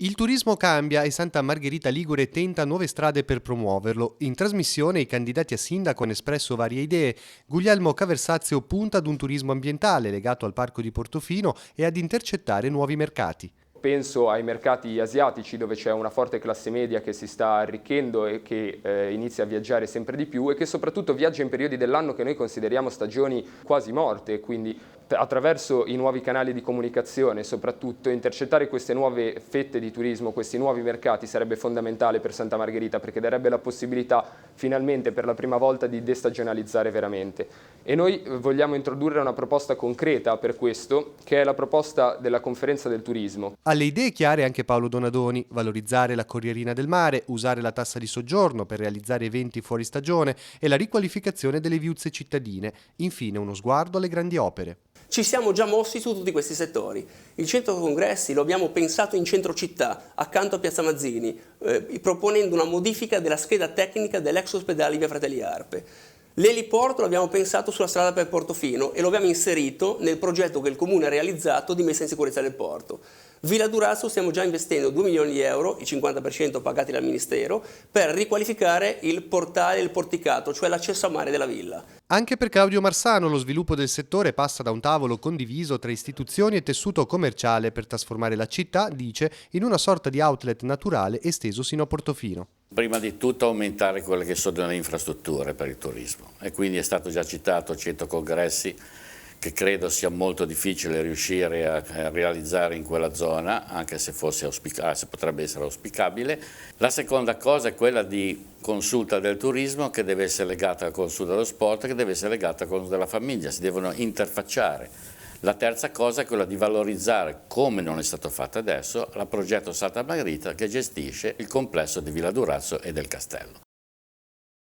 Il turismo cambia e Santa Margherita Ligure tenta nuove strade per promuoverlo. In trasmissione i candidati a sindaco hanno espresso varie idee. Guglielmo Caversazio punta ad un turismo ambientale legato al parco di Portofino e ad intercettare nuovi mercati. Penso ai mercati asiatici dove c'è una forte classe media che si sta arricchendo e che inizia a viaggiare sempre di più e che soprattutto viaggia in periodi dell'anno che noi consideriamo stagioni quasi morte, quindi attraverso i nuovi canali di comunicazione, soprattutto intercettare queste nuove fette di turismo, questi nuovi mercati sarebbe fondamentale per Santa Margherita perché darebbe la possibilità finalmente per la prima volta di destagionalizzare veramente. E noi vogliamo introdurre una proposta concreta per questo, che è la proposta della conferenza del turismo. Alle idee chiare anche Paolo Donadoni: valorizzare la Corrierina del Mare, usare la tassa di soggiorno per realizzare eventi fuori stagione e la riqualificazione delle viuzze cittadine. Infine uno sguardo alle grandi opere. Ci siamo già mossi su tutti questi settori. Il centro congressi lo abbiamo pensato in centro città, accanto a Piazza Mazzini, proponendo una modifica della scheda tecnica dell'ex ospedale via Fratelli Arpe. L'eliporto l'abbiamo pensato sulla strada per Portofino e lo abbiamo inserito nel progetto che il Comune ha realizzato di messa in sicurezza del porto. Villa Durazzo stiamo già investendo 2 milioni di euro, il 50% pagati dal Ministero, per riqualificare il portale, il porticato, cioè l'accesso a mare della villa. Anche per Claudio Marsano lo sviluppo del settore passa da un tavolo condiviso tra istituzioni e tessuto commerciale per trasformare la città, dice, in una sorta di outlet naturale esteso sino a Portofino. Prima di tutto aumentare quelle che sono le infrastrutture per il turismo e quindi è stato già citato il centro congressi che credo sia molto difficile riuscire a realizzare in quella zona, anche se se potrebbe essere auspicabile. La seconda cosa è quella di consulta del turismo che deve essere legata al consulta dello sport, che deve essere legata al consulta della famiglia, si devono interfacciare. La terza cosa è quella di valorizzare, come non è stato fatto adesso, la progetto Santa Margherita che gestisce il complesso di Villa Durazzo e del Castello.